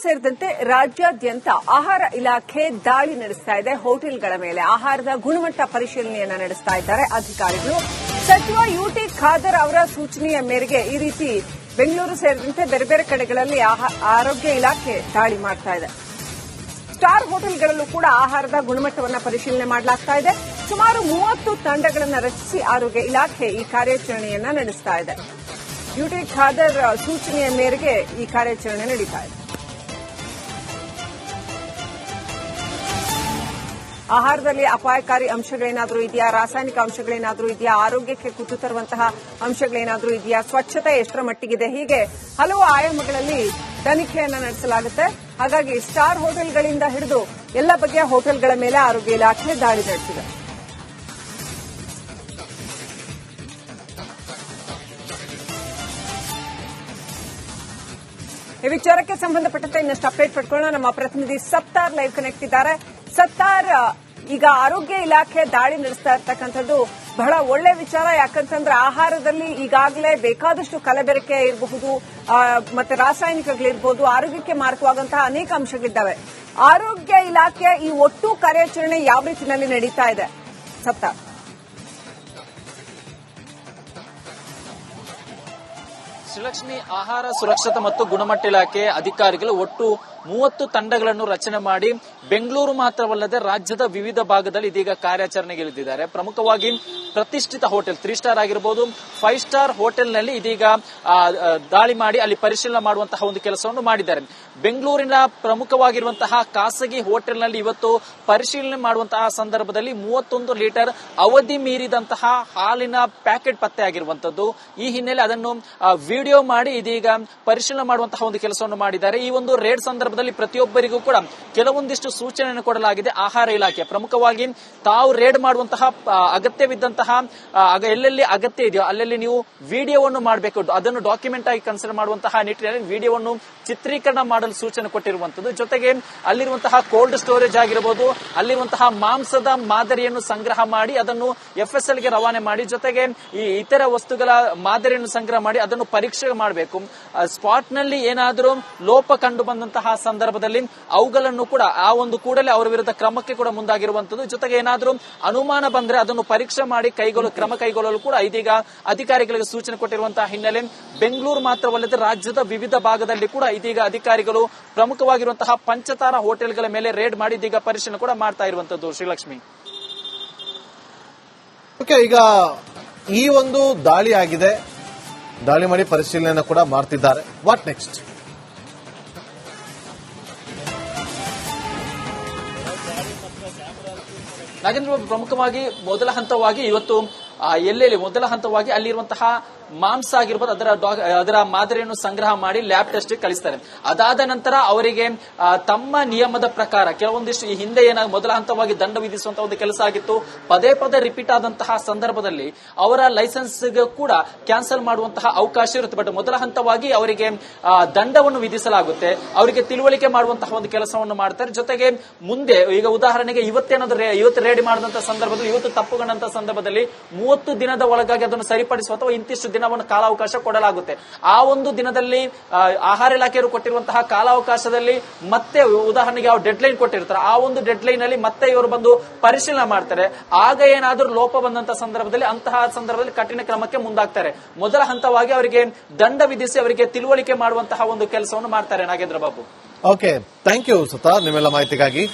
ಸೇರಿದಂತೆ ರಾಜ್ಯಾದ್ಯಂತ ಆಹಾರ ಇಲಾಖೆ ದಾಳಿ ನಡೆಸ್ತಾ ಇದೆ. ಹೋಟೆಲ್ಗಳ ಮೇಲೆ ಆಹಾರದ ಗುಣಮಟ್ಟ ಪರಿಶೀಲನೆಯನ್ನ ನಡೆಸ್ತಾ ಇದ್ದಾರೆ ಅಧಿಕಾರಿಗಳು. ಸಚಿವ ಯುಟಿ ಖಾದರ್ ಅವರ ಸೂಚನೆಯ ಮೇರೆಗೆ ಈ ರೀತಿ ಬೆಂಗಳೂರು ಸೇರಿದಂತೆ ಬೇರೆ ಬೇರೆ ಕಡೆಗಳಲ್ಲಿ ಆರೋಗ್ಯ ಇಲಾಖೆ ದಾಳಿ ಮಾಡ್ತಾ ಇದೆ. ಸ್ಟಾರ್ ಹೋಟೆಲ್ಗಳಲ್ಲೂ ಕೂಡ ಆಹಾರದ ಗುಣಮಟ್ಟವನ್ನು ಪರಿಶೀಲನೆ ಮಾಡಲಾಗ್ತಾ ಇದೆ. ಸುಮಾರು 30 ತಂಡಗಳನ್ನು ರಚಿಸಿ ಆರೋಗ್ಯ ಇಲಾಖೆ ಈ ಕಾರ್ಯಾಚರಣೆಯನ್ನ ನಡೆಸ್ತಾ ಇದೆ. ಯುಟಿ ಖಾದರ್ ಸೂಚನೆಯ ಮೇರೆಗೆ ಈ ಕಾರ್ಯಾಚರಣೆ ನಡೀತಾ ಇದೆ. ಆಹಾರದಲ್ಲಿ ಅಪಾಯಕಾರಿ ಅಂಶಗಳೇನಾದರೂ ಇದೆಯಾ, ರಾಸಾಯನಿಕ ಅಂಶಗಳೇನಾದರೂ ಇದೆಯಾ, ಆರೋಗ್ಯಕ್ಕೆ ಕುತ್ತು ತರುವಂತಹ ಅಂಶಗಳೇನಾದರೂ ಇದೆಯಾ, ಸ್ವಚ್ಛತೆ ಎಷ್ಟರ ಮಟ್ಟಿಗಿದೆ, ಹೀಗೆ ಹಲವು ಆಯಾಮಗಳಲ್ಲಿ ತನಿಖೆಯನ್ನ ನಡೆಸಲಾಗುತ್ತೆ. ಹಾಗಾಗಿ ಸ್ಟಾರ್ ಹೋಟೆಲ್ಗಳಿಂದ ಹಿಡಿದು ಎಲ್ಲ ಬಗೆಯ ಹೋಟೆಲ್ಗಳ ಮೇಲೆ ಆರೋಗ್ಯ ಇಲಾಖೆ ದಾಳಿ ನಡೆಸಿದೆ. ಈ ವಿಚಾರಕ್ಕೆ ಸಂಬಂಧಪಟ್ಟಂತೆ ಇನ್ನಷ್ಟು ಅಪ್ಡೇಟ್ ಪಡ್ಕೊಳ್ಳೋಣ. ನಮ್ಮ ಪ್ರತಿನಿಧಿ ಸತ್ತಾರ್ ಲೈವ್ ಕನೆಕ್ಟ್ ಇದ್ದಾರೆ. ಸತ್ತಾರ್, ಈಗ ಆರೋಗ್ಯ ಇಲಾಖೆ ದಾಳಿ ನಡೆಸ್ತಾ ಇರ್ತಕ್ಕಂಥದ್ದು ಬಹಳ ಒಳ್ಳೆ ವಿಚಾರ. ಯಾಕಂತಂದ್ರೆ ಆಹಾರದಲ್ಲಿ ಈಗಾಗಲೇ ಬೇಕಾದಷ್ಟು ಕಲಬೆರಕೆ ಇರಬಹುದು, ಮತ್ತೆ ರಾಸಾಯನಿಕಗಳಿರ್ಬೋದು, ಆರೋಗ್ಯಕ್ಕೆ ಮಾರಕವಾದಂತಹ ಅನೇಕ ಅಂಶಗಳಿದ್ದಾವೆ. ಆರೋಗ್ಯ ಇಲಾಖೆಯ ಈ ಒಟ್ಟು ಕಾರ್ಯಾಚರಣೆ ಯಾವ ರೀತಿಯಲ್ಲಿ ನಡೀತಾ ಇದೆ ಸತ್ತಾರ್? ಶ್ರೀಲಕ್ಷ್ಮಿ, ಆಹಾರ ಸುರಕ್ಷತಾ ಮತ್ತು ಗುಣಮಟ್ಟ ಇಲಾಖೆ ಅಧಿಕಾರಿಗಳು ಒಟ್ಟು 30 ತಂಡಗಳನ್ನು ರಚನೆ ಮಾಡಿ ಬೆಂಗಳೂರು ಮಾತ್ರವಲ್ಲದೆ ರಾಜ್ಯದ ವಿವಿಧ ಭಾಗದಲ್ಲಿ ಇದೀಗ ಕಾರ್ಯಾಚರಣೆಗಿಳಿದಿದ್ದಾರೆ. ಪ್ರಮುಖವಾಗಿ ಪ್ರತಿಷ್ಠಿತ ಹೋಟೆಲ್ 3 ಸ್ಟಾರ್ ಆಗಿರಬಹುದು, 5 ಸ್ಟಾರ್ ಹೋಟೆಲ್ನಲ್ಲಿ ಇದೀಗ ದಾಳಿ ಮಾಡಿ ಅಲ್ಲಿ ಪರಿಶೀಲನೆ ಮಾಡುವಂತಹ ಒಂದು ಕೆಲಸವನ್ನು ಮಾಡಿದ್ದಾರೆ. ಬೆಂಗಳೂರಿನ ಪ್ರಮುಖವಾಗಿರುವಂತಹ ಖಾಸಗಿ ಹೋಟೆಲ್ನಲ್ಲಿ ಇವತ್ತು ಪರಿಶೀಲನೆ ಮಾಡುವಂತಹ ಸಂದರ್ಭದಲ್ಲಿ 31 ಲೀಟರ್ ಅವಧಿ ಮೀರಿದಂತಹ ಹಾಲಿನ ಪ್ಯಾಕೆಟ್ ಪತ್ತೆಯಾಗಿರುವಂತದ್ದು. ಈ ಹಿನ್ನೆಲೆ ಅದನ್ನು ವಿಡಿಯೋ ಮಾಡಿ ಇದೀಗ ಪರಿಶೀಲನೆ ಮಾಡುವಂತಹ ಒಂದು ಕೆಲಸವನ್ನು ಮಾಡಿದ್ದಾರೆ. ಈ ಒಂದು ರೇಡ್ ಸಂದರ್ಭದಲ್ಲಿ ಪ್ರತಿಯೊಬ್ಬರಿಗೂ ಕೂಡ ಕೆಲವೊಂದಿಷ್ಟು ಸೂಚನೆಯನ್ನು ಕೊಡಲಾಗಿದೆ. ಆಹಾರ ಇಲಾಖೆ ಪ್ರಮುಖವಾಗಿ ತಾವು ರೇಡ್ ಮಾಡುವಂತಹ ಅಗತ್ಯವಿದ್ದಂತಹ ಎಲ್ಲೆಲ್ಲಿ ಅಗತ್ಯ ಇದೆಯೋ ಅಲ್ಲೆಲ್ಲಿ ನೀವು ವಿಡಿಯೋವನ್ನು ಮಾಡಬೇಕು, ಅದನ್ನು ಡಾಕ್ಯುಮೆಂಟ್ ಆಗಿ ಕನ್ಸಿಡರ್ ಮಾಡುವಂತಹ ನಿಟ್ಟಿನಲ್ಲಿ ವಿಡಿಯೋವನ್ನು ಚಿತ್ರೀಕರಣ ಮಾಡಲು ಸೂಚನೆ ಕೊಟ್ಟಿರುವಂತದ್ದು. ಜೊತೆಗೆ ಅಲ್ಲಿರುವಂತಹ ಕೋಲ್ಡ್ ಸ್ಟೋರೇಜ್ ಆಗಿರಬಹುದು, ಅಲ್ಲಿರುವಂತಹ ಮಾಂಸದ ಮಾದರಿಯನ್ನು ಸಂಗ್ರಹ ಮಾಡಿ ಅದನ್ನು FSL ಗೆ ರವಾನೆ ಮಾಡಿ, ಜೊತೆಗೆ ಈ ಇತರ ವಸ್ತುಗಳ ಮಾದರಿಯನ್ನು ಸಂಗ್ರಹ ಮಾಡಿ ಅದನ್ನು ಪರೀಕ್ಷೆ ಮಾಡಬೇಕು. ಸ್ಪಾಟ್ ನಲ್ಲಿ ಏನಾದರೂ ಲೋಪ ಕಂಡು ಬಂದಂತಹ ಸಂದರ್ಭದಲ್ಲಿ ಅವುಗಳನ್ನು ಕೂಡ ಆ ಒಂದು ಕೂಡಲೇ ಅವರ ವಿರುದ್ಧ ಕ್ರಮಕ್ಕೆ ಕೂಡ ಮುಂದಾಗಿರುವಂತದ್ದು. ಜೊತೆಗೆ ಏನಾದರೂ ಅನುಮಾನ ಬಂದ್ರೆ ಅದನ್ನು ಪರೀಕ್ಷೆ ಮಾಡಿ ಕ್ರಮ ಕೈಗೊಳ್ಳಲು ಕೂಡ ಇದೀಗ ಅಧಿಕಾರಿಗಳಿಗೆ ಸೂಚನೆ ಕೊಟ್ಟಿರುವಂತಹ ಹಿನ್ನೆಲೆ ಬೆಂಗಳೂರು ಮಾತ್ರವಲ್ಲದೆ ರಾಜ್ಯದ ವಿವಿಧ ಭಾಗದಲ್ಲಿ ಕೂಡ ಇದೀಗ ಅಧಿಕಾರಿಗಳು ಪ್ರಮುಖವಾಗಿರುವಂತಹ ಪಂಚತಾರ ಹೋಟೆಲ್ಗಳ ಮೇಲೆ ರೇಡ್ ಮಾಡಿ ಇದೀಗ ಪರಿಶೀಲನೆ ಕೂಡ ಮಾಡ್ತಾ ಇರುವಂತದ್ದು. ಶ್ರೀಲಕ್ಷ್ಮಿ, ಈಗ ಈ ಒಂದು ದಾಳಿ ಆಗಿದೆ, ದಾಳಿ ಮಾಡಿ ಪರಿಶೀಲನೆ ಕೂಡ ಮಾಡ್ತಿದ್ದಾರೆ. What next? ನಾಗೇಂದ್ರ ಬಾಬು, ಪ್ರಮುಖವಾಗಿ ಮೊದಲ ಹಂತವಾಗಿ ಇವತ್ತು ಎಲ್ಲೆಲ್ಲಿ ಮೊದಲ ಹಂತವಾಗಿ ಅಲ್ಲಿರುವಂತಹ ಮಾಂಸ ಆಗಿರ್ಬೋದು ಅದರ ಮಾದರಿಯನ್ನು ಸಂಗ್ರಹ ಮಾಡಿ ಲ್ಯಾಬ್ ಟೆಸ್ಟ್ ಕಳಿಸ್ತಾರೆ. ಅದಾದ ನಂತರ ಅವರಿಗೆ ತಮ್ಮ ನಿಯಮದ ಪ್ರಕಾರ ಕೆಲವೊಂದಿಷ್ಟು ಈ ಹಿಂದೆ ಏನಾಗಿ ಮೊದಲ ಹಂತವಾಗಿ ದಂಡ ವಿಧಿಸುವಂತಹ ಒಂದು ಕೆಲಸ ಆಗಿತ್ತು. ಪದೇ ಪದೇ ರಿಪೀಟ್ ಆದಂತಹ ಸಂದರ್ಭದಲ್ಲಿ ಅವರ ಲೈಸೆನ್ಸ್ ಕೂಡ ಕ್ಯಾನ್ಸಲ್ ಮಾಡುವಂತಹ ಅವಕಾಶ ಇರುತ್ತೆ. ಬಟ್ ಮೊದಲ ಹಂತವಾಗಿ ಅವರಿಗೆ ದಂಡವನ್ನು ವಿಧಿಸಲಾಗುತ್ತೆ, ಅವರಿಗೆ ತಿಳುವಳಿಕೆ ಮಾಡುವಂತಹ ಒಂದು ಕೆಲಸವನ್ನು ಮಾಡ್ತಾರೆ. ಜೊತೆಗೆ ಮುಂದೆ ಈಗ ಉದಾಹರಣೆಗೆ ಇವತ್ತು ರೇಡಿ ಮಾಡಿದಂತಹ ಸಂದರ್ಭದಲ್ಲಿ, ಇವತ್ತು ತಪ್ಪುಗೊಂಡಂತಹ ಸಂದರ್ಭದಲ್ಲಿ 30 ದಿನದ ಒಳಗಾಗಿ ಅದನ್ನು ಸರಿಪಡಿಸುವ ಅಥವಾ ಇಂತಿಷ್ಟು ದಿನವನ್ನು ಕಾಲಾವಕಾಶ ಕೊಡಲಾಗುತ್ತೆ. ಆ ಒಂದು ದಿನದಲ್ಲಿ ಆಹಾರ ಇಲಾಖೆಯವರು ಕೊಟ್ಟಿರುವಂತಹ ಕಾಲಾವಕಾಶದಲ್ಲಿ ಮತ್ತೆ ಉದಾಹರಣೆಗೆ ಯಾವ ಡೆಡ್ ಲೈನ್ ಕೊಟ್ಟಿರ್ತಾರೆ, ಆ ಒಂದು ಡೆಡ್ ಲೈನ್ ಅಲ್ಲಿ ಮತ್ತೆ ಇವರು ಬಂದು ಪರಿಶೀಲನೆ ಮಾಡ್ತಾರೆ. ಆಗ ಏನಾದರೂ ಲೋಪ ಬಂದಂತಹ ಸಂದರ್ಭದಲ್ಲಿ ಅಂತಹ ಸಂದರ್ಭದಲ್ಲಿ ಕಠಿಣ ಕ್ರಮಕ್ಕೆ ಮುಂದಾಗ್ತಾರೆ. ಮೊದಲ ಹಂತವಾಗಿ ಅವರಿಗೆ ದಂಡ ವಿಧಿಸಿ ಅವರಿಗೆ ತಿಳುವಳಿಕೆ ಮಾಡುವಂತಹ ಒಂದು ಕೆಲಸವನ್ನು ಮಾಡ್ತಾರೆ. Nagendra Babu, okay, thank you ಸತಾ, ನಿಮ್ಮೆಲ್ಲ ಮಾಹಿತಿಗಾಗಿ.